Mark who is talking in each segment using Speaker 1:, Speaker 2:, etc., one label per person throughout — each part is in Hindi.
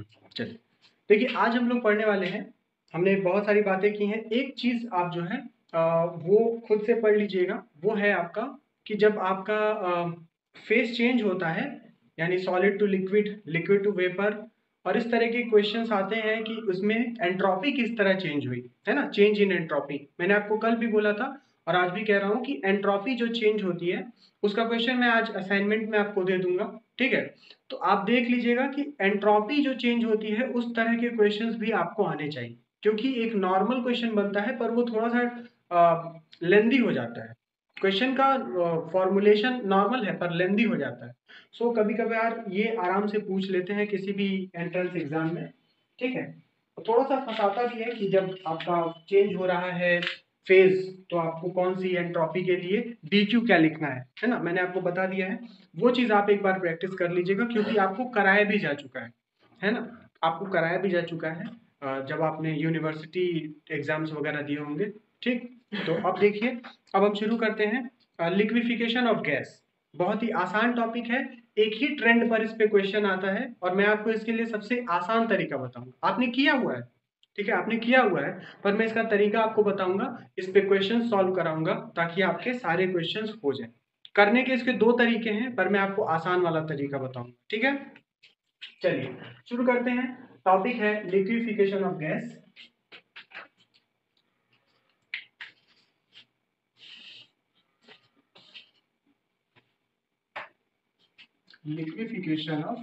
Speaker 1: चलिए, देखिए आज हम लोग पढ़ने वाले हैं। हमने बहुत सारी बातें की हैं। एक चीज़ आप जो है वो खुद से पढ़ लीजिएगा। वो है आपका कि जब आपका फेस चेंज होता है, यानी solid to liquid, liquid to vapour, और इस तरह के क्वेश्चंस आते हैं कि उसमें एंट्रोपी किस तरह चेंज हुई, है ना। चेंज इन एंट्रोपी, मैंने आपको कल भी बोला था और आज भी कह रहा हूँ कि एंट्रोपी जो चेंज होती है उसका क्वेश्चन मैं आज असाइनमेंट में आपको दे दूंगा, ठीक है। तो आप देख लीजिएगा कि एंट्रोपी जो चेंज होती है उस तरह के क्वेश्चंस भी आपको आने चाहिए, क्योंकि एक नॉर्मल क्वेश्चन बनता है पर वो थोड़ा सा लेंदी हो जाता है। क्वेश्चन का फॉर्मुलेशन नॉर्मल है पर लेंदी हो जाता है। सो कभी कभार ये आराम से पूछ लेते हैं किसी भी एंट्रेंस एग्जाम में, ठीक है। थोड़ा सा फंसाता भी है कि जब आपका चेंज हो रहा है फेज, तो आपको कौन सी एंट्रोपी के लिए डीक्यू क्या लिखना है ना। मैंने आपको बता दिया है, वो चीज आप एक बार प्रैक्टिस कर लीजिएगा, क्योंकि आपको कराया भी जा चुका है ना। आपको कराया भी जा चुका है जब आपने यूनिवर्सिटी एग्जाम्स वगैरह दिए होंगे, ठीक। तो अब देखिए, अब हम शुरू करते हैं लिक्विफिकेशन ऑफ गैस। बहुत ही आसान टॉपिक है, एक ही ट्रेंड पर इस पे क्वेश्चन आता है और मैं आपको इसके लिए सबसे आसान तरीका बताऊंगा। आपने किया हुआ है, ठीक है, आपने किया हुआ है, पर मैं इसका तरीका आपको बताऊंगा, इस पे क्वेश्चन सॉल्व कराऊंगा ताकि आपके सारे क्वेश्चंस हो जाए। करने के इसके दो तरीके हैं, पर मैं आपको आसान वाला तरीका बताऊंगा, ठीक है। चलिए शुरू करते हैं। टॉपिक है liquefaction of gas. Liquefaction of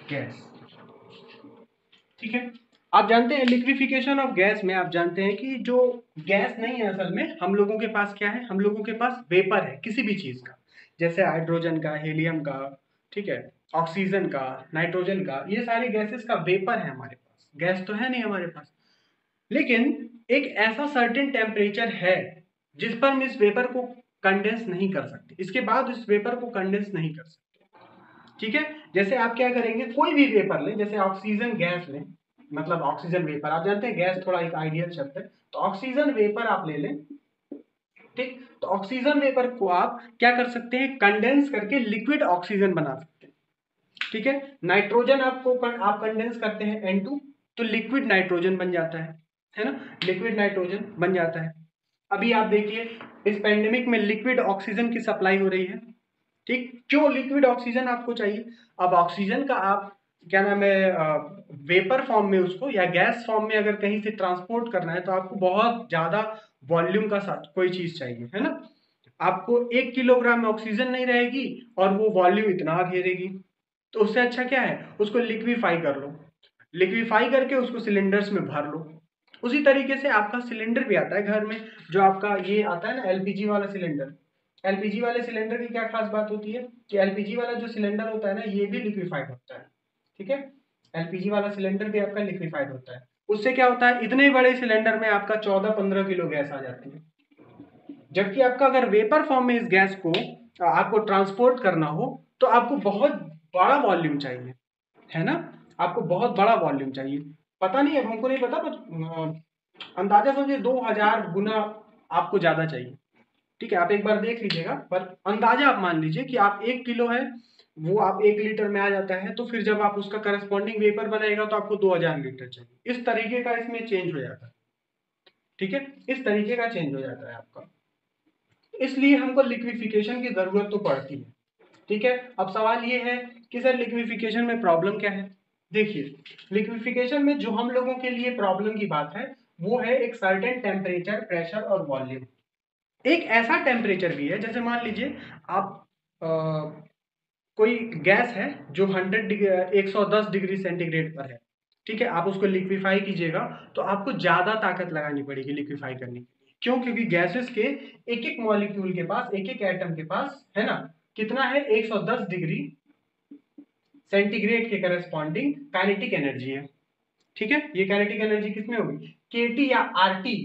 Speaker 1: gas, ठीक है। आप जानते हैं लिक्विफिकेशन ऑफ गैस में आप जानते हैं कि जो गैस नहीं है, असल में हम लोगों के पास क्या है, हम लोगों के पास वेपर है किसी भी चीज का, जैसे हाइड्रोजन का, हीलियम का, ठीक है, ऑक्सीजन का, नाइट्रोजन का, ये सारे गैसेस का वेपर है हमारे पास। गैस तो है नहीं हमारे पास, लेकिन एक ऐसा सर्टेन टेम्परेचर है जिस पर हम इस वेपर को कंडेंस नहीं कर सकते, इसके बाद इस वेपर को कंडेंस नहीं कर सकते, ठीक है। जैसे आप क्या करेंगे, कोई भी वेपर लें, जैसे ऑक्सीजन गैस लें, मतलब ऑक्सीजन वेपर, आप जानते हैं गैस थोड़ा एक आइडियल शब्द है, तो ऑक्सीजन वेपर आप ले लें, ठीक। तो ऑक्सीजन वेपर को आप क्या कर सकते हैं, कंडेंस करके लिक्विड ऑक्सीजन बना सकते हैं, ठीक है। नाइट्रोजन आप कंडेंस करते हैं N2, तो लिक्विड नाइट्रोजन बन जाता है ना, लिक्विड नाइट्रोजन बन जाता है। अभी आप देखिए, इस पेंडेमिक में लिक्विड ऑक्सीजन की सप्लाई हो रही है, ठीक। क्यों लिक्विड ऑक्सीजन आपको चाहिए? अब ऑक्सीजन का आप क्या नाम है, वेपर फॉर्म में उसको या गैस फॉर्म में अगर कहीं से ट्रांसपोर्ट करना है, तो आपको बहुत ज्यादा वॉल्यूम का साथ कोई चीज चाहिए, है ना। आपको 1 किलोग्राम में ऑक्सीजन नहीं रहेगी और वो वॉल्यूम इतना घेरेगी, तो उससे अच्छा क्या है, उसको लिक्विफाई कर लो, लिक्विफाई करके उसको सिलेंडर्स में भर लो। उसी तरीके से आपका सिलेंडर भी आता है घर में, जो आपका ये आता है ना एलपीजी वाला सिलेंडर। एलपीजी वाले सिलेंडर की क्या खास बात होती है कि एलपीजी वाला जो सिलेंडर होता है ना, ये भी लिक्विफाइड होता है, ठीक है। एलपीजी वाला सिलेंडर भी आपका लिक्विफाइड होता है। उससे क्या होता है, इतने बड़े सिलेंडर में आपका 14-15 किलो गैस आ जाती है। जबकि आपका अगर वेपर फॉर्म में इस गैस को आपको ट्रांसपोर्ट करना हो, तो आपको बहुत बड़ा वॉल्यूम चाहिए, है ना। आपको बहुत बड़ा वॉल्यूम चाहिए। पता नहीं, अब हमको नहीं पता, पर अंदाजा समझिए 2000 गुना आपको ज्यादा चाहिए, ठीक है। आप एक बार देख लीजिएगा, पर अंदाजा आप मान लीजिए कि आप 1 किलो है, वो आप 1 लीटर में आ जाता है, तो फिर जब आप उसका करस्पॉन्डिंग वेपर बनाएगा तो आपको 2000 लीटर चाहिए। इस तरीके का इसमें चेंज हो जाता है, ठीक है, इस तरीके का चेंज हो जाता है आपका। इसलिए हमको लिक्विफिकेशन की जरूरत तो पड़ती है, ठीक है। अब सवाल ये है कि सर लिक्विफिकेशन में प्रॉब्लम क्या है। देखिए, लिक्विफिकेशन में जो हम लोगों के लिए प्रॉब्लम की बात है, वो है एक सर्टेन टेम्परेचर, प्रेशर और वॉल्यूम। एक ऐसा टेम्परेचर भी है, जैसे मान लीजिए आप कोई गैस है जो 110 डिग्री सेंटीग्रेड पर है, ठीक है। आप उसको लिक्विफाई कीजिएगा तो आपको ज्यादा ताकत लगानी पड़ेगी लिक्विफाई करने के लिए। क्यों? क्योंकि गैसेस के एक एक मॉलिक्यूल के पास, एक एक एटम के पास, है ना, कितना है, 110 डिग्री सेंटीग्रेड के करस्पॉन्डिंग काइनेटिक एनर्जी है, ठीक है। ये काइनेटिक एनर्जी किसमें होगी, केटी या आरटी,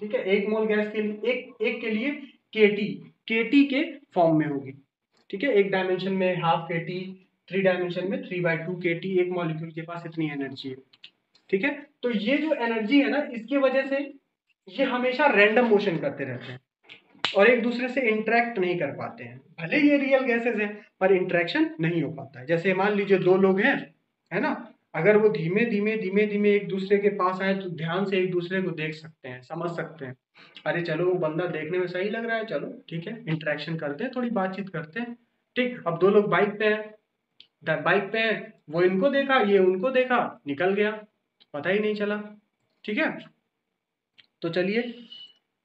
Speaker 1: ठीक है। एक मोल गैस के लिए, एक के लिए केटी, केटी के फॉर्म में होगी, ठीक है। एक डायमेंशन में हाफ केटी, 3 डायमेंशन में 3/2 केटी, एक मॉलिक्यूल के पास इतनी एनर्जी है, ठीक है। तो ये जो एनर्जी है ना, इसकी वजह से ये हमेशा रैंडम मोशन करते रहते हैं और एक दूसरे से इंटरेक्ट नहीं कर पाते हैं। भले ये रियल गैसेस हैं, पर इंटरेक्शन नहीं हो पाता है। जैसे मान लीजिए दो लोग हैं, है ना, अगर वो धीमे धीमे धीमे धीमे एक दूसरे के पास आए तो ध्यान से एक दूसरे को देख सकते हैं, समझ सकते हैं। अरे चलो वो बंदा देखने में सही लग रहा है, चलो ठीक है, इंटरेक्शन करते हैं, थोड़ी बातचीत करते हैं। ठीक, अब दो लोग बाइक पे हैं, वो इनको देखा, ये उनको देखा, निकल गया, पता ही नहीं चला। ठीक है, तो चलिए,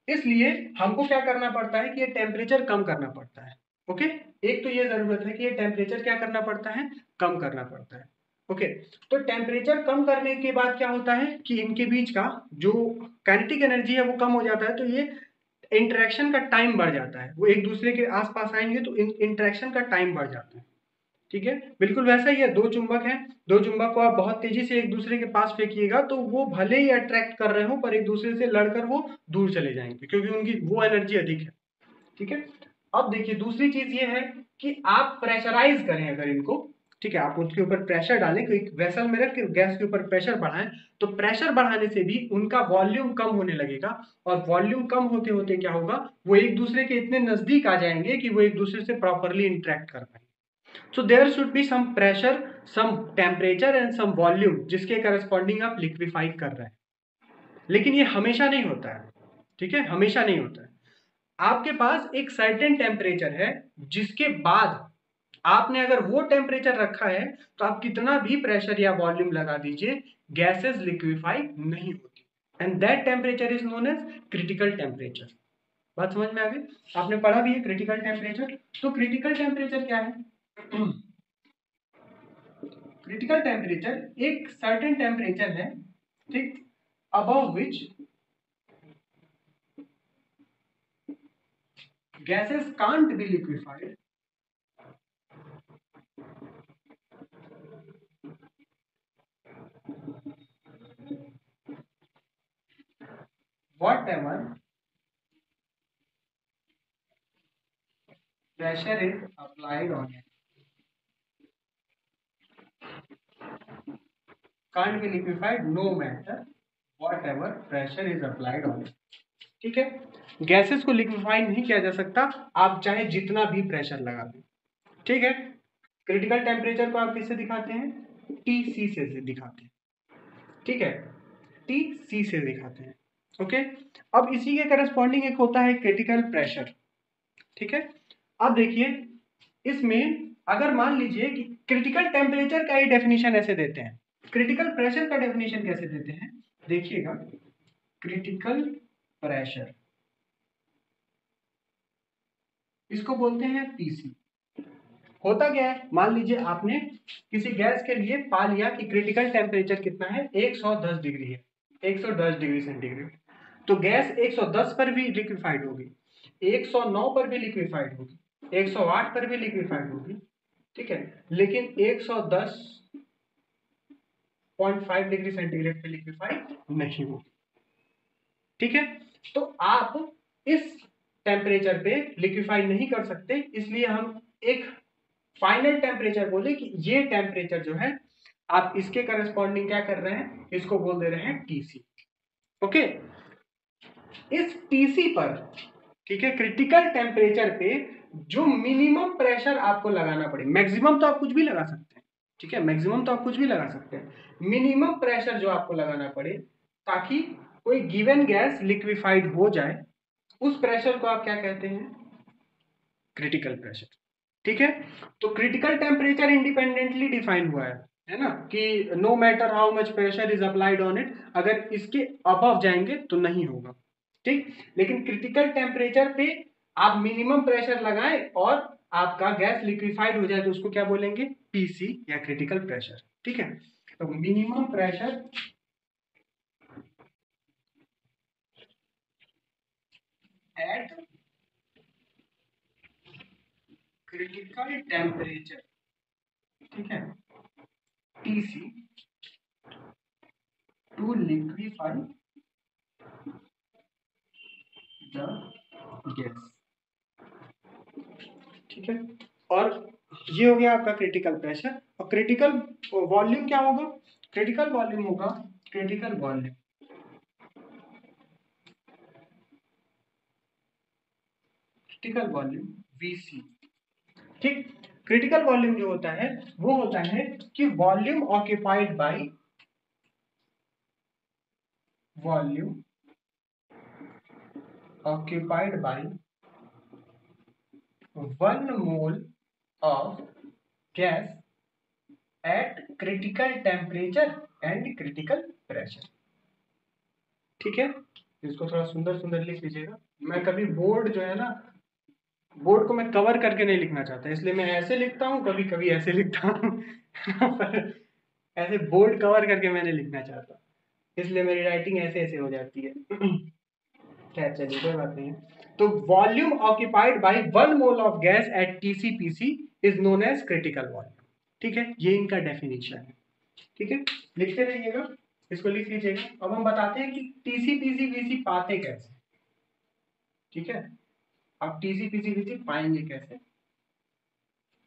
Speaker 1: इसलिए हमको क्या करना पड़ता है कि ये टेम्परेचर कम करना पड़ता है। ओके, एक तो ये जरूरत है कि ये टेम्परेचर क्या करना पड़ता है, कम करना पड़ता है। ओके, तो टेम्परेचर कम करने के बाद क्या होता है कि इनके बीच का जो काइनेटिक एनर्जी है वो कम हो जाता है, तो ये इंटरेक्शन का टाइम बढ़ जाता है। वो एक दूसरे के आसपास आएंगे तो इंटरेक्शन का टाइम बढ़ जाता है। ठीक है, बिल्कुल वैसा ही है, दो चुंबक हैं, दो चुंबक को आप बहुत तेजी से एक दूसरे के पास फेंकिएगा तो वो भले ही अट्रैक्ट कर रहे हो पर एक दूसरे से लड़कर वो दूर चले जाएंगे क्योंकि उनकी वो एनर्जी अधिक है। ठीक है, अब देखिए दूसरी चीज ये है कि आप प्रेशराइज करें अगर इनको, ठीक है, आप उसके ऊपर प्रेशर डालें, कोई वेसल में रख के गैस के ऊपर प्रेशर बढ़ाएं, तो प्रेशर बढ़ाने से भी उनका वॉल्यूम कम होने लगेगा, और वॉल्यूम कम होते होते क्या होगा, वो एक दूसरे के इतने नजदीक आ जाएंगे कि वो एक दूसरे से प्रॉपरली इंटरेक्ट कर पाएंगे। So there should be some pressure, some temperature and some volume जिसके करस्पॉन्डिंग आप लिक्विफाई कर रहे हैं, लेकिन ये हमेशा नहीं होता है। ठीक है, हमेशा नहीं होता है। आपके पास एक सर्टेन टेम्परेचर है जिसके बाद आपने अगर वो टेम्परेचर रखा है तो आप कितना भी प्रेशर या वॉल्यूम लगा दीजिए, गैसेस लिक्विफाई नहीं होती, and that temperature is known as critical temperature. बात समझ में आ गई? आपने पढ़ा भी है क्रिटिकल टेम्परेचर। तो क्रिटिकल टेम्परेचर क्या है? क्रिटिकल टेम्परेचर एक सर्टेन टेम्परेचर है, ठीक, above which gases can't be liquefied whatever pressure is applied on it, can't be liquefied no matter whatever pressure is applied on it। ठीक है, गैसेस को लिक्विफाई नहीं किया जा सकता, आप चाहे जितना भी प्रेशर लगा दें। ठीक है, क्रिटिकल टेम्परेचर को आप किससे दिखाते हैं? टीसी से दिखाते हैं। ठीक है, टीसी से दिखाते हैं। ओके, अब इसी के करस्पॉन्डिंग एक होता है क्रिटिकल प्रेशर। ठीक है, अब देखिए इसमें अगर मान लीजिए कि क्रिटिकल टेम्परेचर का ही डेफिनेशन ऐसे देते हैं, क्रिटिकल प्रेशर का डेफिनेशन कैसे देते हैं, देखिएगा, क्रिटिकल प्रेशर इसको बोलते हैं पीसी। होता क्या है, मान लीजिए आपने किसी गैस के लिए पा लिया कि क्रिटिकल टेम्परेचर कितना है, 110 डिग्री है, 110 डिग्री सेंटीग्रेड। तो गैस 110 पर भी लिक्विफाइड होगी, 109 पर भी लिक्विफाइड होगी, 108 पर भी लिक्विफाइड होगी। ठीक है, लेकिन 110.5 डिग्री सेंटीग्रेड पे लिक्विफाइड नहीं होगी। ठीक है, तो आप इस टेम्परेचर पे लिक्विफाई नहीं कर सकते, इसलिए हम एक फाइनल टेम्परेचर बोले कि ये टेम्परेचर जो है आप इसके करस्पॉन्डिंग क्या कर रहे हैं, इसको बोल दे रहे हैं टीसी। ओके, इस टीसी पर, ठीक है, क्रिटिकल टेम्परेचर पे जो मिनिमम प्रेशर आपको लगाना पड़े, मैक्सिमम तो आप कुछ भी लगा सकते हैं, ठीक है, मैक्सिमम तो आप कुछ भी लगा सकते हैं, मिनिमम प्रेशर जो आपको लगाना पड़े ताकि कोई गिवन गैस लिक्विफाइड हो जाए, उस प्रेशर को आप क्या कहते हैं, क्रिटिकल प्रेशर। ठीक है, तो क्रिटिकल टेम्परेचर इंडिपेंडेंटली डिफाइन हुआ है ना, कि no matter how much pressure is applied on it, अगर इसके अबव जाएंगे तो नहीं होगा। ठीक, लेकिन क्रिटिकल टेम्परेचर पे आप मिनिमम प्रेशर लगाएं और आपका गैस लिक्विफाइड हो जाए तो उसको क्या बोलेंगे, पीसी या क्रिटिकल प्रेशर। ठीक है, तो minimum pressure at critical temperature, ठीक है, TC to liquefy the gas. ठीक है, और ये हो गया आपका क्रिटिकल प्रेशर। और क्रिटिकल वॉल्यूम क्या होगा, क्रिटिकल वॉल्यूम होगा, critical volume, critical volume VC. ठीक, क्रिटिकल वॉल्यूम जो होता है वो होता है कि volume occupied by one mole of gas at critical temperature and critical pressure. ठीक है, इसको थोड़ा सुंदर सुंदर लिख लीजिएगा। मैं कभी बोर्ड जो है ना, बोर्ड को मैं कवर करके नहीं लिखना चाहता, इसलिए मैं ऐसे लिखता हूँ, कभी कभी ऐसे लिखता हूँ पर ऐसे बोर्ड कवर करके मैं नहीं लिखना चाहता, इसलिए मेरी राइटिंग ऐसे ऐसे हो जाती है खैर चलिए कोई बात नहीं है। तो volume occupied by one mole of gas at TCPC is known as critical volume. ठीक है, ये इनका डेफिनेशन है। ठीक है, लिखते रहिएगा, इसको लिख लीजिएगा। अब हम बताते हैं कि टीसीपीसी वीसी पाते कैसे। ठीक है, आप टीसीपीसी वीसी पाएंगे कैसे,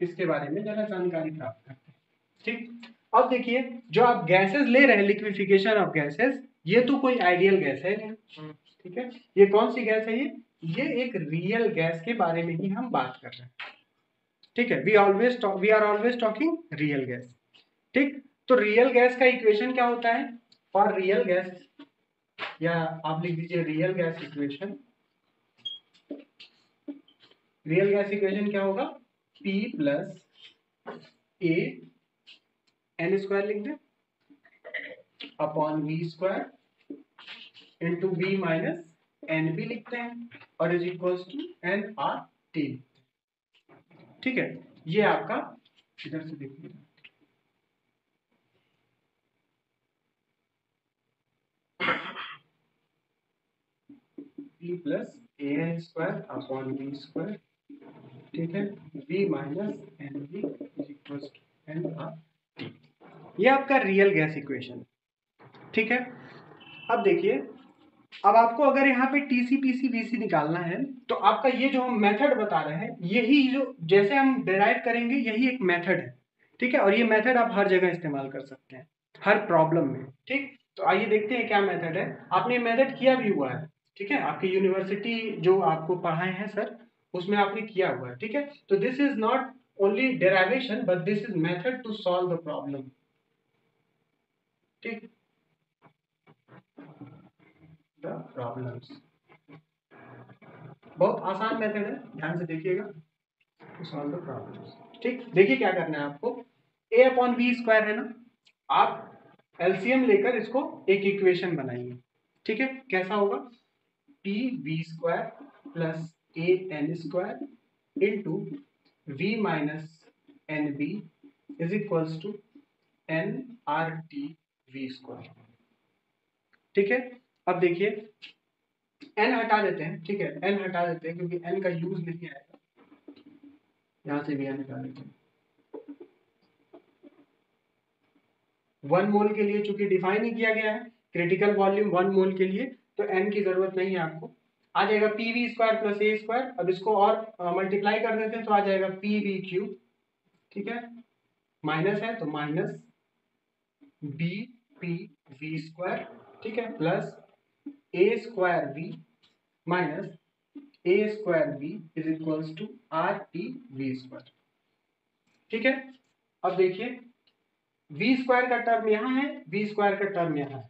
Speaker 1: इसके बारे में जरा जानकारी प्राप्त करते हैं। ठीक, अब देखिए जो आप गैसेस ले रहे हैं, लिक्विफिकेशन ऑफ गैसेस, ये तो कोई आइडियल गैस है नहीं। ठीक है, ये कौन सी गैस है? ये एक रियल गैस के बारे में ही हम बात कर रहे हैं। ठीक है, we are always talking real gas. ठीक, तो रियल गैस का इक्वेशन क्या होता है? फॉर रियल गैस, या आप लिख दीजिए real gas equation. Real gas equation क्या होगा? P plus A N square लिख दे upon V square into V minus N भी लिखते हैं, और is equals to N R T. ठीक है, ये आपका, इधर से देखिए, P plus A N square upon V square, ठीक है, v minus N V is equals to N R T. ये आपका रियल गैस इक्वेशन। ठीक है, अब देखिए, अब आपको अगर यहाँ पे टीसीपीसी वीसी निकालना है तो आपका ये जो हम मेथड बता रहे हैं, यही जो जैसे हम डिराइव करेंगे, यही एक मेथड है। ठीक है, और ये मेथड आप हर जगह इस्तेमाल कर सकते हैं, हर प्रॉब्लम में। ठीक, तो आइए देखते हैं क्या मेथड है। आपने मेथड किया भी हुआ है। ठीक है, आपकी यूनिवर्सिटी जो आपको पढ़ाए हैं सर, उसमें आपने किया हुआ है। ठीक है, तो this is not only derivation but this is method to solve the problem. ठीक, द प्रॉब्लम्स, बहुत आसान मेथड है, ध्यान से देखिएगा। To solve the problems. ठीक, देखिए क्या करना है आपको। a अपॉन वी स्क्वायर है ना, आप एलसीएम लेकर इसको एक इक्वेशन बनाइए। ठीक है, कैसा होगा? P V square plus A N square into V minus N B is equals to N R T V square. ठीक है, अब देखिए एन हटा देते हैं। ठीक है, एन हटा देते हैं क्योंकि एन का यूज नहीं आएगा, यहां से भी एन हटा देते हैं। वन मोल के लिए चूंकि डिफाइन ही किया गया है क्रिटिकल वॉल्यूम वन मोल के लिए, तो एन की जरूरत नहीं है आपको। आ जाएगा P V square plus A square. अब इसको और मल्टीप्लाई कर देते हैं तो आ जाएगा पी वी क्यूब। ठीक है, माइनस है तो minus B P V square, ठीक है, plus A square V minus A square V is equals to R T V square. ठीक है, अब देखिए वी स्क्वायर का टर्म यहाँ है, वी स्क्वायर का टर्म यहाँ है,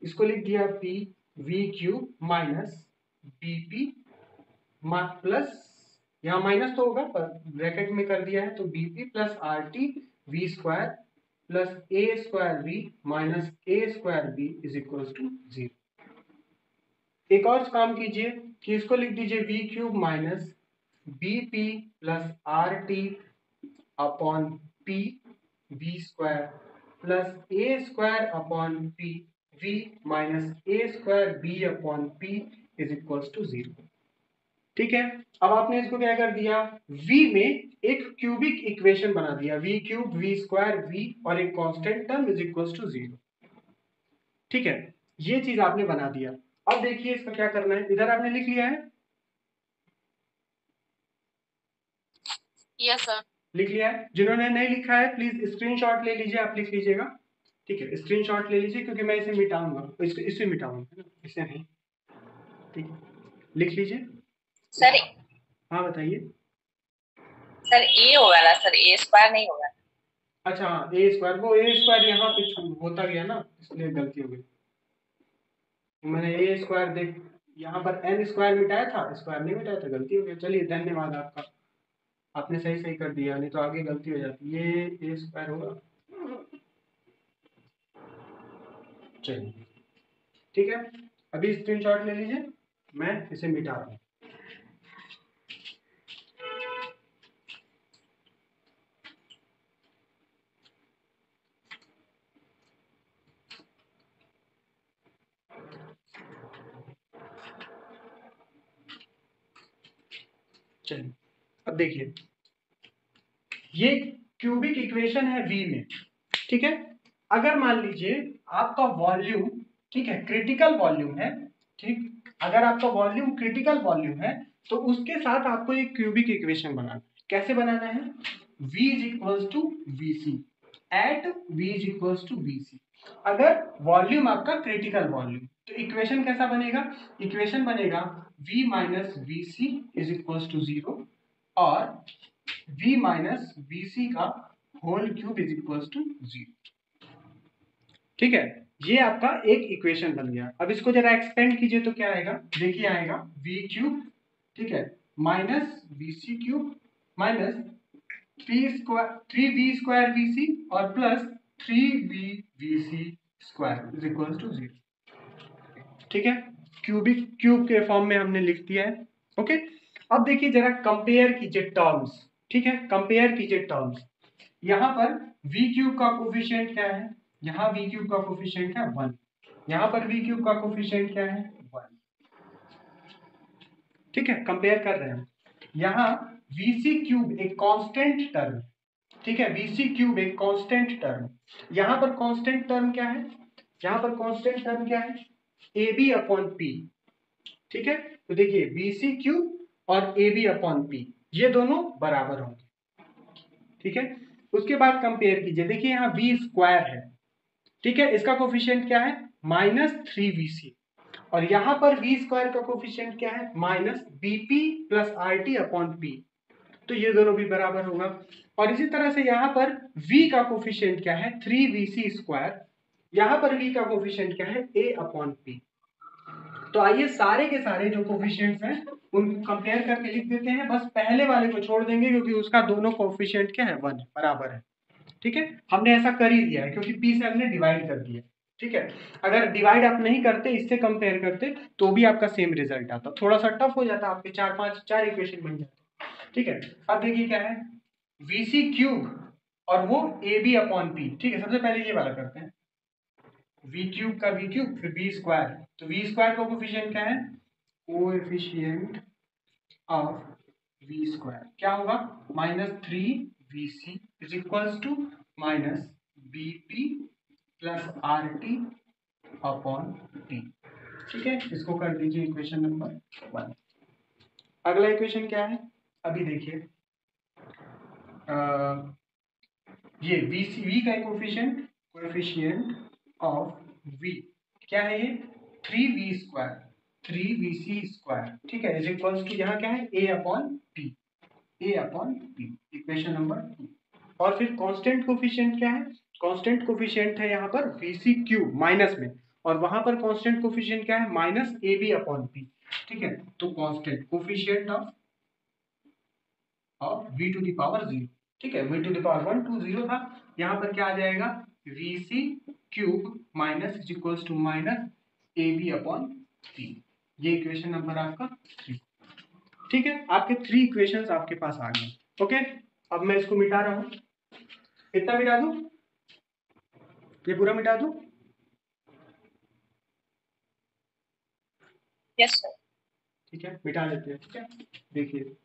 Speaker 1: इसको लिख दिया P V cube minus B P plus, यहाँ माइनस तो होगा पर ब्रैकेट में कर दिया है, तो B P plus R T V square plus A square V minus A square B is equal to 0। एक और काम कीजिए कि इसको लिख दीजिए V cube minus B P plus R T upon P V square plus A square upon P V minus A square B upon P is equal to 0। ठीक है, अब आपने इसको क्या कर दिया, v में एक क्यूबिक इक्वेशन बना दिया, v cube V square v और एक constant term is equal to 0। ठीक है, ये चीज आपने बना दिया। अब देखिए इसका क्या करना है, इधर आपने लिख लिया है?
Speaker 2: यस सर,
Speaker 1: लिख लिया है। जिन्होंने नहीं लिखा है प्लीज स्क्रीनशॉट ले लीजिए, आप लिख लीजिएगा। ठीक है, स्क्रीनशॉट ले लीजिए क्योंकि मैं इसे मिटाऊंगा, इसे मिटाऊंगा, इसे नहीं। ठीक है, लिख लीजिए।
Speaker 2: सर
Speaker 1: हाँ बताइए।
Speaker 2: सर ए होगा ना सर, ए स्क्वायर नहीं होगा।
Speaker 1: अच्छा हाँ ए स्क्वायर, वो ए स्क्वायर यहाँ पे होता गया ना, इसलिए गलती हो गई। मैंने ए स्क्वायर देख यहाँ पर एन स्क्वायर मिटाया था, स्क्वायर नहीं मिटाया था, गलती हो गई। चलिए धन्यवाद आपका, आपने सही सही कर दिया, नहीं तो आगे गलती हो जाती। ये ए स्क्वायर होगा। चलिए ठीक है, अभी स्क्रीनशॉट ले लीजिए, मैं इसे मिटा रहा हूँ। चलिए अब देखिए, ये क्यूबिक इक्वेशन है V में, ठीक है। अगर मान लीजिए आपका वॉल्यूम, ठीक है, क्रिटिकल वॉल्यूम है, ठीक, अगर आपका वॉल्यूम क्रिटिकल वॉल्यूम है तो उसके साथ आपको एक क्यूबिक इक्वेशन बनाना है। कैसे बनाना है? V is equals to VC at V is equals to VC। अगर वॉल्यूम आपका क्रिटिकल वॉल्यूम, तो इक्वेशन कैसा बनेगा? इक्वेशन बनेगा V minus VC is equals to 0 और V माइनस VC का whole cube is equals to 0। ठीक है, ये आपका एक इक्वेशन बन गया। अब इसको जरा एक्सपेंड कीजिए तो क्या आएगा? देखिए आएगा V क्यूब, ठीक है, minus VC cube minus 3V square VC और plus 3V VC square is equals to 0। ठीक है, क्यूबिक क्यूब के फॉर्म में हमने लिख दिया है। ओके, अब देखिए जरा कंपेयर कीजिए टर्म्स, ठीक है, कंपेयर कीजिए टर्म्स। यहाँ पर v क्यूब का कोफिशिएंट क्या है? यहाँ v क्यूब का कोफिशिएंट है 1, यहाँ पर v क्यूब का कोफिशिएंट क्या है? 1। ठीक है, कंपेयर कर रहे हैं। यहाँ vc क्यूब एक कांस्टेंट टर्म, ठीक है, vc क्यूब एक कांस्टेंट टर्म। यहाँ पर कांस्टेंट टर्म क्या है? यहाँ पर कांस्टेंट टर्म क्या है? ab upon p। ठीक है, तो देखिए vc क्यूब और ab अपॉन p ये दोनों बराबर होंगे। ठीक है, उसके बाद कंपेयर कीजिए, देखिए यहाँ v स्क्वायर है, ठीक है, इसका कोफिशिएंट क्या है? माइनस 3vc और यहाँ पर v स्क्वायर का कोफिशिएंट क्या है? Minus bp plus rt upon p, तो ये दोनों भी बराबर होगा। और इसी तरह से यहाँ पर v का कोफिशिएंट क्या है? 3vc स्क्वायर, यहाँ पर v का कोफिशिएंट क्या है? a upon p। तो आइए सारे के सारे जो कोफिशिएंट्स हैं उनको कंपेयर करके लिख देते हैं, बस पहले वाले को छोड़ देंगे क्योंकि उसका दोनों कोफिशिएंट क्या है? 1 है, बराबर है। ठीक है, हमने ऐसा कर ही दिया है क्योंकि p से हमने डिवाइड कर दिया। ठीक है, अगर डिवाइड आप नहीं करते, इससे कंपेयर करते तो भी आपका सेम रिजल्ट आता, थोड़ा सा टफ हो जाता, आपके 4 इक्वेशन बन जाते। ठीक है, अब देखिए क्या है, vc क्यूब और वो ab अपॉन p। ठीक है, सबसे पहले ये वाला करते हैं, v क्यूब का v क्यूब फिर v स्क्वायर, तो v स्क्वायर का कोफिशिएंट क्या है? कोएफिशिएंट ऑफ v स्क्वायर क्या होगा? Minus 3vc is equals to minus bp plus rt upon p। ठीक है, इसको कर दीजिए इक्वेशन नंबर 1। अगला इक्वेशन क्या है? अभी देखिए, ये v का कोएफिशिएंट ऑफ v क्या है? ये 3v स्क्वायर 3vc स्क्वायर, ठीक है, इज इक्वल्स टू यहाँ क्या है? a upon p, a upon p, equation number 2। और फिर कांस्टेंट कोफिशिएंट क्या है? कांस्टेंट कोफिशिएंट है यहाँ पर vc क्यूब माइनस में, और वहां पर कांस्टेंट कोफिशिएंट क्या है? Minus ab upon p। ठीक है, तो constant coefficient of v to the power 0। ठीक है, v टू द पावर 1 2 0 था, यहाँ पर क्या आ जाएगा? vc cube minus is equals to minus ab upon p। ये इक्वेशन नंबर आपका 3। ठीक है, आपके 3 इक्वेशंस आपके पास आ गए। ओके, अब मैं इसको मिटा रहा हूं, कितना मिटा दूं? ये पूरा मिटा दूं?
Speaker 2: Yes sir.
Speaker 1: ठीक है, मिटा देते हैं। ठीक है, देखिए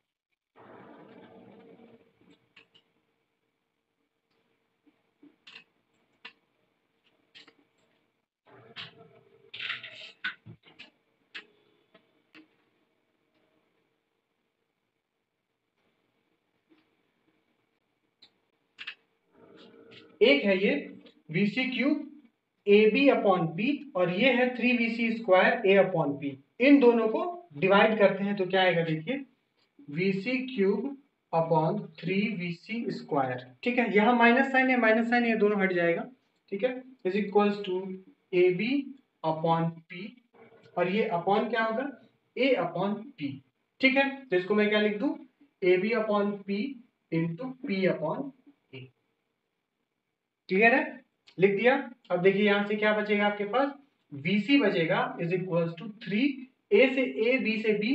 Speaker 1: एक है ये vc cube ab upon p और ये है 3vc square a upon p। इन दोनों को डिवाइड करते हैं तो क्या आएगा? देखिए vc क्यूब अपॉन 3VC²। ठीक है, यहाँ माइनस साइन है, माइनस साइन, ये दोनों हट जाएगा। ठीक है, is equals to AB upon P, और ये अपॉन क्या होगा, A अपॉन P। ठीक है, तो इसको मैं क्या लिख दूं, AB upon P into P upon A। Clear है, लिख दिया। अब देखिए यहां से क्या बचेगा आपके पास, VC बचेगा इज इक्वल्स टू 3A से A, B से B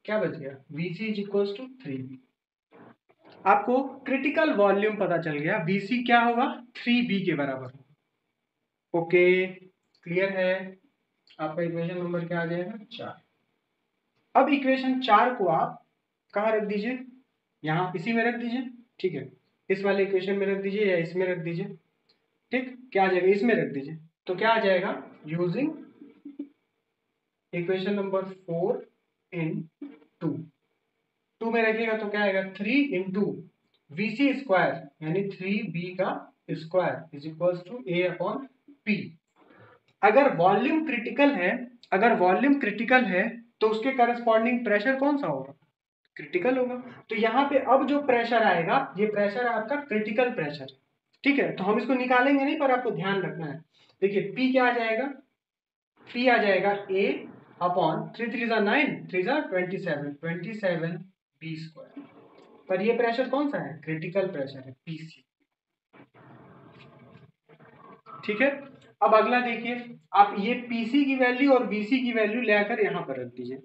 Speaker 1: क्या बचेगा, VC is equals to 3B। आपको क्रिटिकल वॉल्यूम पता चल गया, VC क्या होगा, 3B के बराबर होगा। ओके, क्लियर है। आपका इक्वेशन नंबर क्या आ जाएगा, 4। अब इक्वेशन 4 को आप कहाँ रख दीजिए, यहाँ इसी में रख दीजिए। ठीक है, इस वाले इक्वेशन में रख दीजिए या इसमें रख दीजिए। ठीक, क्या आ जाएगा, इसमें रख दीजिए। तो क्या आ जाएगा, यूजिंग इक्वेशन नंबर 4 इन 2 में रखिएगा तो क्या आएगा, 3 इंटू VC² यानी 3B का square is equals to A upon P। अगर वॉल्यूम क्रिटिकल है, अगर वॉल्यूम क्रिटिकल है तो उसके करस्पॉन्डिंग प्रेशर कौन सा होगा, क्रिटिकल होगा। तो यहाँ पे अब जो प्रेशर आएगा, ये प्रेशर आपका क्रिटिकल प्रेशर। ठीक है, तो हम इसको निकालेंगे नहीं, पर आपको ध्यान रखना है। देखिए P क्या आ जाएगा, P आ जाएगा A अपॉन 3 3 9, 3 27, 27B²। पर ये प्रेशर कौन सा है, क्रिटिकल प्रेशर है, PC। ठीक है, अब अगला देखिए, आप ये PC की वैल्यू और VC की वैल्यू लेकर यहाँ पर रख दीजिए।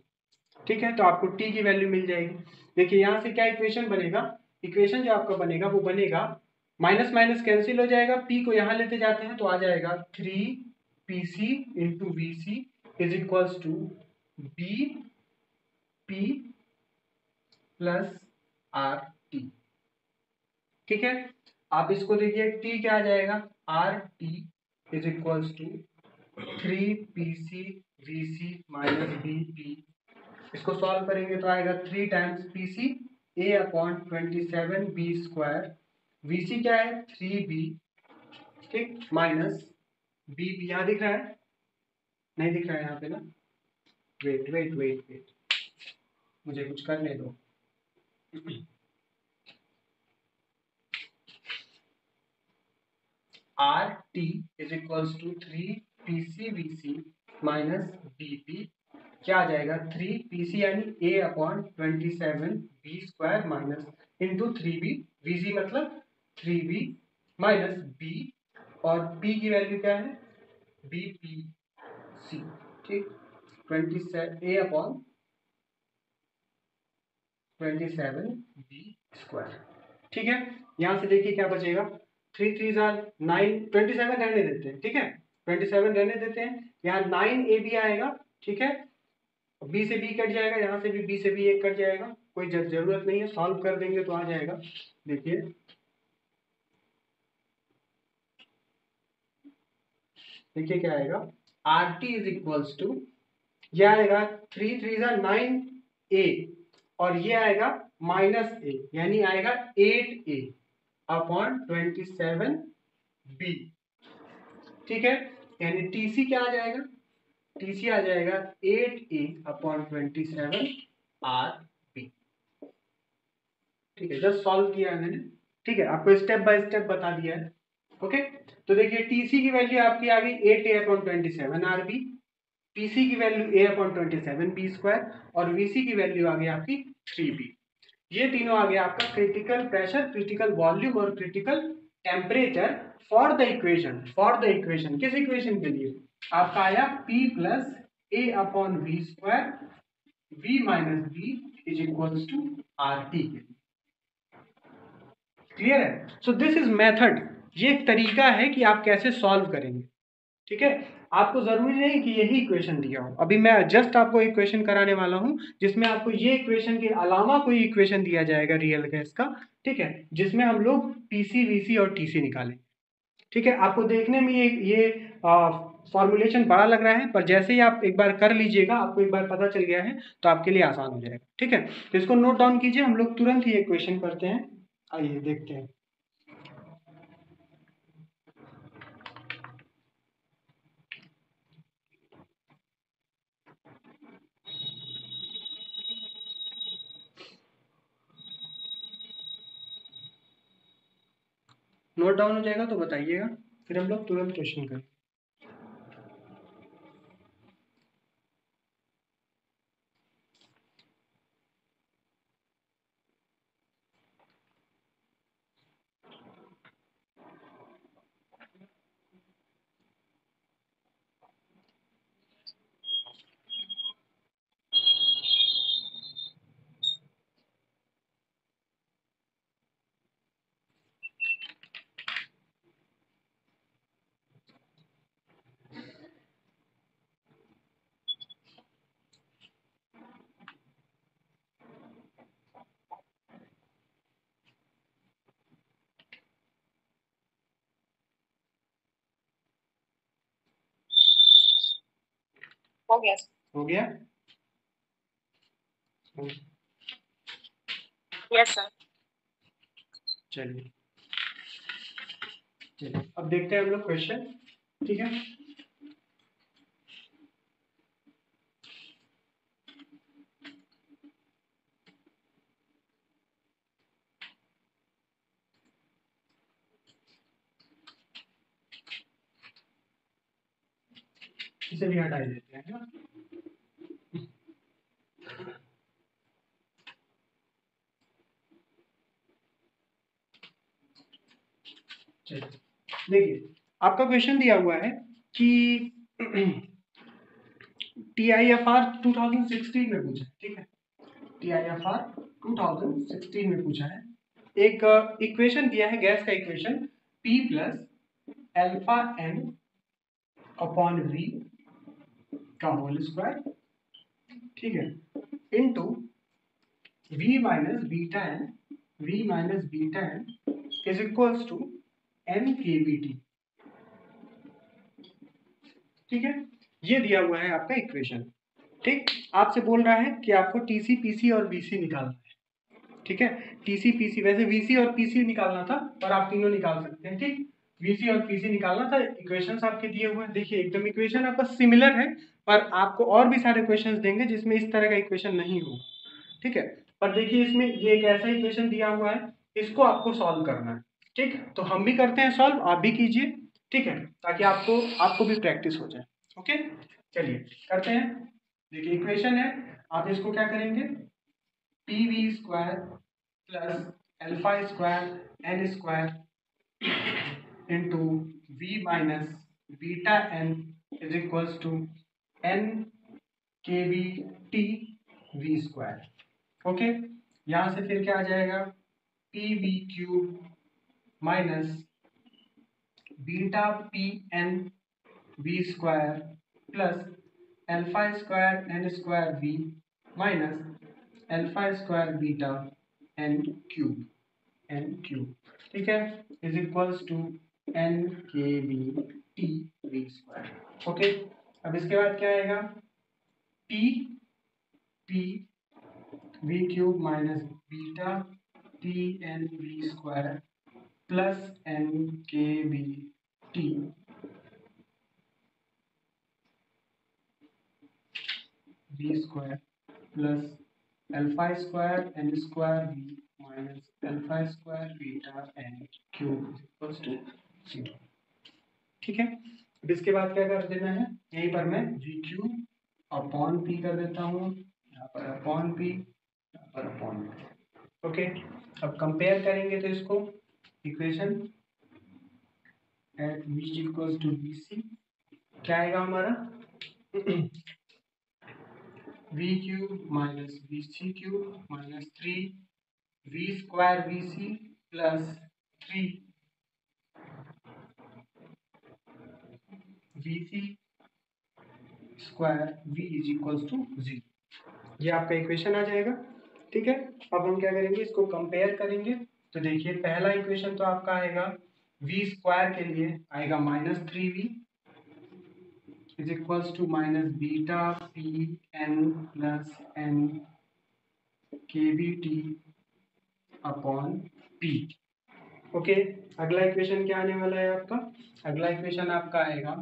Speaker 1: ठीक है, तो आपको T की वैल्यू मिल जाएगी। देखिए यहाँ से क्या इक्वेशन बनेगा, इक्वेशन जो आपका बनेगा वो बनेगा, माइनस माइनस कैंसिल हो जाएगा, P को यहाँ लेते जाते हैं तो आ जाएगा 3PC into VC is equals to BP plus RT। ठीक है, आप इसको देखिए, T क्या आ जाएगा, RT is equals to 3PC VC minus BP। इसको सॉल्व करेंगे तो आएगा 3 times PC A upon 27B²। VC क्या है, 3B। ठीक, माइनस BP यहाँ दिख रहा है, नहीं दिख रहा है यहाँ पे ना, वेट वेट वेट वेट, मुझे कुछ करने दो। RT is equals to 3PCVC minus BP, क्या आ जाएगा, 3PC यानी A upon 27B² minus into 3B, VC मतलब 3B माइनस B, और P की वैल्यू क्या है, BPC। ठीक, 27 A अपॉन 27B²। ठीक है, यहां से देखिए क्या बचेगा, 3 3 9, 27 रहने देते हैं। ठीक है, 27 रहने देते हैं, यहाँ 9AB आएगा। ठीक है, बी से बी कट जाएगा, यहाँ से भी बी से बी एक कट जाएगा, कोई जरूरत नहीं है, सॉल्व कर देंगे तो आ जाएगा। देखिए देखिए क्या आएगा, RT इज इक्वल्स टू, ये आएगा 3 3 9A, और ये आएगा माइनस A, यानी आएगा 8A अपॉन 27B। ठीक है, यानी TC क्या आ जाएगा, TC आ जाएगा 8A अपॉन 27RB। ठीक है, जस्ट सॉल्व किया है मैंने। ठीक है, आपको स्टेप बाय स्टेप बता दिया है। ओके, तो देखिए टीसी की वैल्यू आपकी आ गई 8A अपॉन 27 RB, पीसी की वैल्यू A अपॉन 27B², और VC की वैल्यू आ गई आपकी 3B। ये तीनों आ गया आपका क्रिटिकल प्रेशर, क्रिटिकल वॉल्यूम और critical temperature for the equation. For the equation, किस इक्वेशन के लिए, आपका आया P plus A upon V², V minus B is equals to RT के लिए। क्लियर है, सो दिस इज मेथड, ये एक तरीका है कि आप कैसे सॉल्व करेंगे। ठीक है, आपको जरूरी नहीं कि यही इक्वेशन दिया हो, अभी मैं जस्ट आपको इक्वेशन कराने वाला हूं जिसमें आपको ये इक्वेशन के अलावा कोई इक्वेशन दिया जाएगा रियल गैस का। ठीक है, जिसमें हम लोग पीसी वीसी और टीसी निकालें। ठीक है, आपको देखने में ये फॉर्मुलेशन बड़ा लग रहा है, पर जैसे ही आप एक बार कर लीजिएगा, आपको एक बार पता चल गया है तो आपके लिए आसान हो जाएगा। ठीक है, तो इसको नोट डाउन कीजिए, हम लोग तुरंत ही इक्वेशन करते हैं। आइए देखते हैं। नोट डाउन हो जाएगा तो बताइएगा, फिर हम लोग तुरंत क्वेश्चन करें।
Speaker 2: हो गया सर।
Speaker 1: हो गया?
Speaker 2: Yes sir.
Speaker 1: चलिए चलिए अब देखते हैं हम लोग क्वेश्चन। ठीक है, इसे भी हटा देते हैं, है ना। चलिए देखिए, आपका क्वेश्चन दिया हुआ है कि TIFR 2016 में पूछा है। ठीक है, TIFR 2016 में पूछा है। एक इक्वेशन दिया है, गैस का equation P plus alpha n upon V का होल स्क्वायर, ठीक है, into V minus beta n is equals to n kBT। ठीक है, ये दिया हुआ है आपका इक्वेशन। ठीक, आपसे बोल रहा है कि आपको TC PC और BC निकालना है। ठीक है, TC PC, वैसे VC और PC निकालना था पर आप तीनों निकाल सकते हैं। ठीक, VC और PC निकालना था। इक्वेशंस आपके दिए हुए हैं, देखिए एकदम इक्वेशन आपका सिमिलर है, पर आपको और भी सारे क्वेश्चंस देंगे जिसमें इस तरह का इक्वेशन नहीं होगा। ठीक है, पर देखिए इसमें ये एक ऐसा इक्वेशन दिया हुआ है, इसको आपको सॉल्व करना है। ठीक, तो हम भी करते हैं सॉल्व, आप भी कीजिए। ठीक है, ताकि आपको भी प्रैक्टिस हो जाए। ओके, चलिए करते हैं। देखिए इक्वेशन है, आप इसको क्या करेंगे, PV square plus alpha square n square into V minus beta n is equals to n kBT V square. Okay, यहां से फिर क्या आ जाएगा, PV cube minus beta PN V square plus alpha square n square V minus alpha square beta n cube. ठीक है, is equals to n kBT V square. Okay, अब इसके बाद क्या आएगा, P V cube minus beta TN V square plus n kBT V square plus alpha square n square V minus alpha square beta n cube equals to 0। ठीक है, अब इसके बाद क्या कर देना है, यहीं पर मैं V क्यूब अपॉन P कर देता हूँ, यहाँ पर अपॉन P, यहाँ पर अपॉन P। ओके, अब कंपेयर करेंगे तो इसको equation at V equals to BC क्या आएगा हमारा, V cube minus BC cube minus 3V square BC plus 3 VC square V is equals to 0। ये आपका इक्वेशन आ जाएगा। ठीक है, अब हम क्या करेंगे, इसको कंपेयर करेंगे। तो देखिए पहला इक्वेशन तो आपका आएगा, V स्क्वायर के लिए आएगा -3V is equals to minus beta PN plus n kBT upon P। Okay, अगला इक्वेशन क्या आने वाला है आपका, अगला इक्वेशन आपका आएगा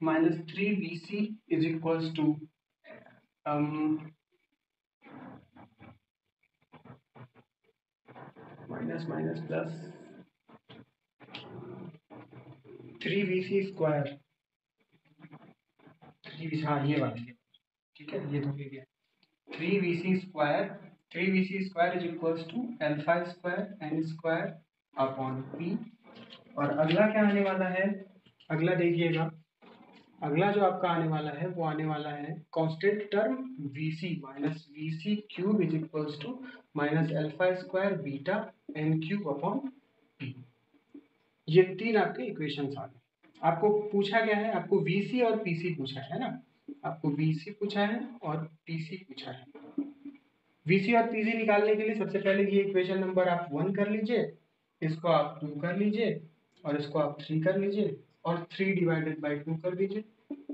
Speaker 1: -3VC is equals to minus minus plus 3VC square, 3VC, हाँ ये वाली, ठीक है, ये तो हो गया 3VC square, 3VC square is equals to alpha square N square upon P. और अगला क्या आने वाला है, अगला देखिएगा, अगला जो आपका आने वाला है वो आने वाला है constant term VC minus VC cube is equals to minus alpha square beta N cube upon P. ये तीन आपके इक्वेशंस आ गए। आपको पूछा गया है, आपको VC और PC पूछा है ना, आपको VC पूछा है और PC पूछा है। VC और PC निकालने के लिए सबसे पहले ये इक्वेशन नंबर आप 1 कर लीजिए, इसको आप 2 कर लीजिए और इसको आप 3 कर लीजिए और 3 डिवाइडेड बाई 2 कर दीजिए।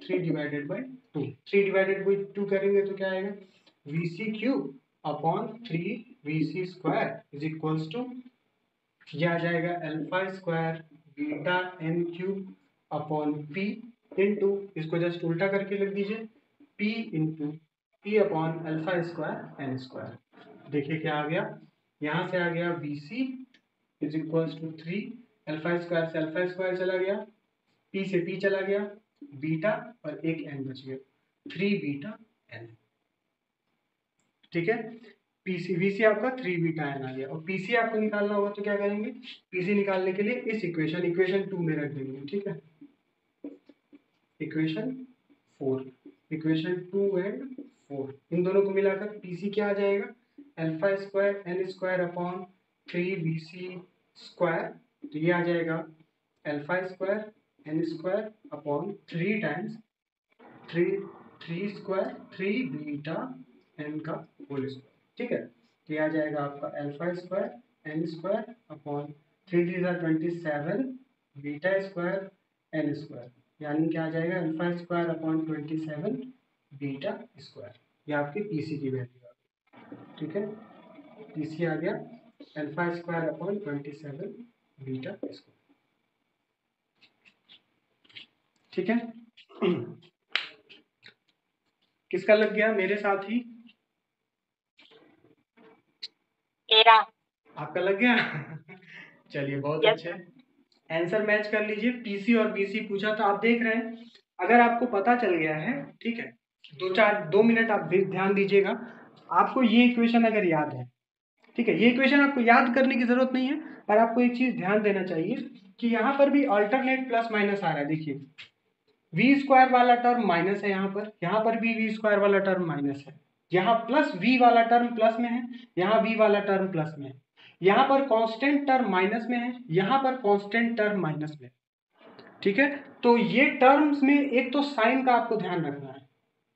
Speaker 1: 3 डिवाइडेड बाई 2, 3 डिवाइडेड बाई 2 करेंगे तो क्या आएगा, VC cube upon 3VC square is equals to, ये आ जाएगा alpha square beta N cube upon P into, इसको जस्ट उल्टा करके लिख दीजिए, P into P upon alpha square N square. देखिए क्या आ गया, यहाँ से आ गया VC is equals to 3, alpha square से अल्फा स्क्वायर चला गया, P से P चला गया, बीटा और एक n बच गया, 3 बीटा n, ठीक है। VC आपका 3 बीटा n आ गया और PC आपको निकालना होगा तो क्या करेंगे, PC निकालने के लिए इस इक्वेशन 2 में रख देंगे, ठीक है, इक्वेशन 2 एंड 4, इन दोनों को मिलाकर PC क्या आ जाएगा, alpha square N square upon 3VC square, तो ये आ जाएगा alpha square N square upon 3 times 3 square 3 beta N का होल स्क्वायर, ठीक है। तो ये आ जाएगा आपका alpha square N square upon 3 27 beta square N square, यानी क्या आ जाएगा alpha square upon 27 beta square. ये आपकी PC की वैल्यू आ गई, ठीक है, PC आ गया alpha square upon 27 beta square, ठीक है। किसका लग गया मेरे साथ ही,
Speaker 2: तेरा
Speaker 1: आपका लग गया। चलिए बहुत अच्छे, आंसर मैच कर लीजिए। PC और BC पूछा था, आप देख रहे हैं, अगर आपको पता चल गया है, ठीक है, 2 मिनट आप ध्यान दीजिएगा, आपको ये इक्वेशन अगर याद है, ठीक है, ये इक्वेशन आपको याद करने की जरूरत नहीं है, पर आपको एक चीज ध्यान देना चाहिए कि यहाँ पर भी अल्टरनेट प्लस माइनस आ रहा है। देखिए V स्क्वायर वाला टर्म माइनस है, यहाँ पर भी V स्क्वायर वाला टर्म माइनस है, यहाँ प्लस V वाला टर्म प्लस में है, यहाँ V वाला टर्म प्लस में है, यहाँ पर कांस्टेंट टर्म माइनस में है, यहाँ पर कांस्टेंट टर्म माइनस में, ठीक है। तो ये टर्म्स में एक तो साइन का आपको ध्यान रखना है,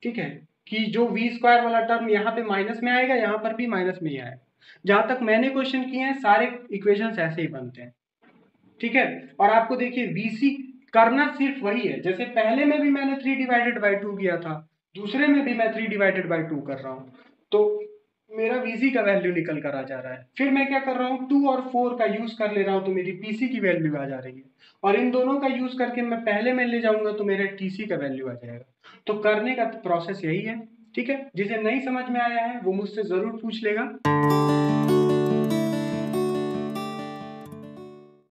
Speaker 1: ठीक है, कि जो V स्क्वायर वाला टर्म यहाँ पे माइनस में आएगा, यहाँ पर भी माइनस में ही आएगा। जहां तक मैंने क्वेश्चन किए हैं सारे इक्वेशंस ऐसे ही बनते हैं, ठीक है। और आपको देखिए VC करना सिर्फ वही है, जैसे पहले में भी मैंने 3 डिवाइडेड बाई 2 किया था, दूसरे में भी मैं 3 डिवाइडेड बाई 2 कर रहा हूँ, तो मेरा VC का वैल्यू निकल कर आ जा रहा है। फिर मैं क्या कर रहा हूँ, 2 और 4 का यूज कर ले रहा हूँ तो मेरी PC की वैल्यू आ जा रही है, और इन दोनों का यूज करके मैं पहले में ले जाऊंगा तो मेरा TC का वैल्यू आ जाएगा। तो करने का प्रोसेस यही है, ठीक है। जिसे नहीं समझ में आया है वो मुझसे जरूर पूछ लेगा।